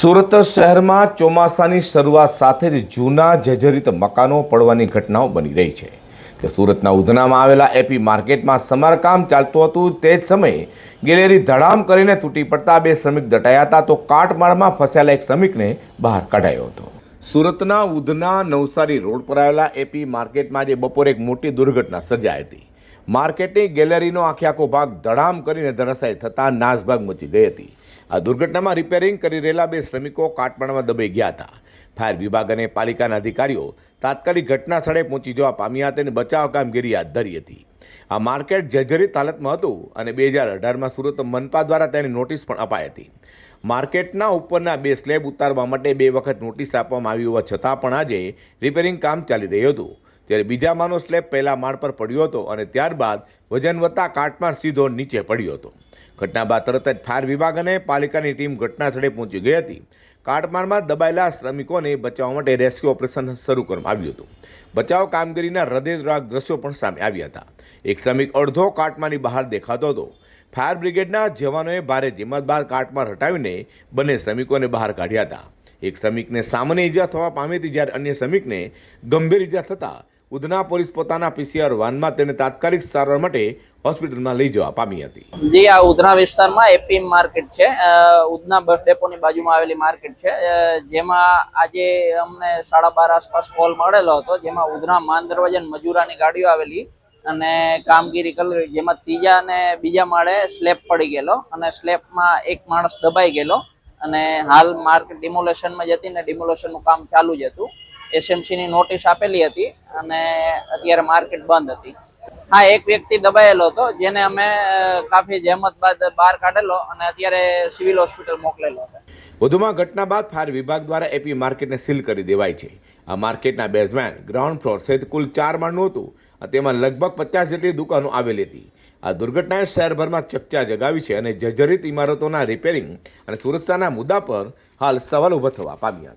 સુરત શહેરમાં ચોમાસાની શરૂઆત સાથે જ જૂના જર્જરિત મકાનો પડવાની ઘટનાઓ બની રહી છે. તે સુરતના ઉધનામાં આવેલા એપી માર્કેટમાં સમારકામ ચાલતું હતું. તે જ સમયે ગેલેરી ધડામ કરીને તૂટી પડતા બે શ્રમિક દટાયા હતા, તો કાટમાળમાં ફસાયેલા એક શ્રમિકને બહાર કઢાયો હતો. સુરતના ઉધના નવસારી રોડ પર આવેલા એપી માર્કેટમાં આજે બપોરે એક મોટી દુર્ઘટના સર્જાઈ હતી. માર્કેટની ગેલેરીનો આખો ભાગ ધડામ કરીને ધરાશાયી થતાં નાસભાગ મચી ગઈ હતી. આ દુર્ઘટનામાં રિપેરિંગ કરી રહેલા બે શ્રમિકો કાટમાળમાં દબાઈ ગયા હતા. ફાયર વિભાગ અને પાલિકાના અધિકારીઓ તાત્કાલિક ઘટના સ્થળે પહોંચી જવા પામ્યા હતા અને બચાવ કામગીરી હાથ ધરી હતી. આ માર્કેટ જર્જરિત હાલતમાં હતું અને 2018માં સુરત મનપા દ્વારા તેની નોટિસ પણ અપાઈ હતી. માર્કેટના ઉપરના બે સ્લેબ ઉતારવા માટે 2 વખત નોટિસ આપવામાં આવી હોવા છતાં પણ આજે રિપેરિંગ કામ ચાલી રહ્યું હતું. ત્યારે બીજા માળનો સ્લેબ પહેલા માળ પર પડ્યો હતો અને ત્યારબાદ વજન વધતા કાટમાળ સીધો નીચે પડ્યો હતો. ઘટના બાદ તરત જ ફાયર વિભાગ અને પાલિકાની ટીમ ઘટના સ્થળે પહોંચી ગઈ હતી. કાટમાળમાં દબાયેલા શ્રમિકોને બચાવવા માટે રેસ્ક્યુ ઓપરેશન શરૂ કરવામાં આવ્યું હતું. બચાવ કામગીરીના હૃદયદ્રાવક દ્રશ્યો પણ સામે આવ્યા હતા. એક શ્રમિક અડધો કાટમાળની બહાર દેખાતો હતો. ફાયર બ્રિગેડના જવાનોએ ભારે જહેમત બાદ કાટમાળ હટાવીને બંને શ્રમિકોને બહાર કાઢ્યા હતા. એક શ્રમિકને સામાન્ય ઈજા થવા પામી હતી, જ્યારે અન્ય શ્રમિકને ગંભીર ઈજા થતાં ઉધના પોલીસ પોતાના પીસીઆર વાનમાં તેને તાત્કાલિક સારવાર માટે હોસ્પિટલમાં લઈ જવા પામી હતી. જી, આ ઉધના વિસ્તારમાં એપી માર્કેટ છે. ઉધના બસ ડેપોની બાજુમાં આવેલી માર્કેટ છે, જેમાં આજે અમને 12:30 આસપાસ કોલ મળેલો હતો, જેમાં ઉધના માન દરવાજા મજૂરાની ગાડીઓ આવેલી અને કામગીરી કરી, જેમાં ત્રીજા અને બીજા માળે સ્લેબ પડી ગયેલો અને સ્લેબમાં એક માણસ દબાઈ ગયેલો અને હાલ માર્કેટ ડિમોલેશનમાં જ હતી ને ડિમોલેશનનું કામ ચાલુ જ હતું. એસએમસીની નોટિસ આપેલી હતી અને અત્યારે માર્કેટ બંધ હતી. હા, એક વ્યક્તિ દબાયેલો હતો, જેને અમે કાફી જહેમત બાદ બહાર કાઢેલો અને અત્યારે સિવિલ હોસ્પિટલ મોકલેલો હતો. વધુમાં ઘટના બાદ ફાયર વિભાગ દ્વારા એપી માર્કેટને સીલ કરી દેવાય છે. આ માર્કેટના બેઝમેન્ટ, ગ્રાઉન્ડ ફ્લોર સહિત કુલ 4 માળનું હતું. તેમાં લગભગ 50 જેટલી દુકાનો આવેલી હતી. આ દુર્ઘટનાએ શહેરભરમાં ચકચાર જગાવી છે અને જર્જરિત ઇમારતોના રિપેરિંગ અને સુરક્ષાના મુદ્દા પર હાલ સવાલ ઊભા થવા પામ્યા.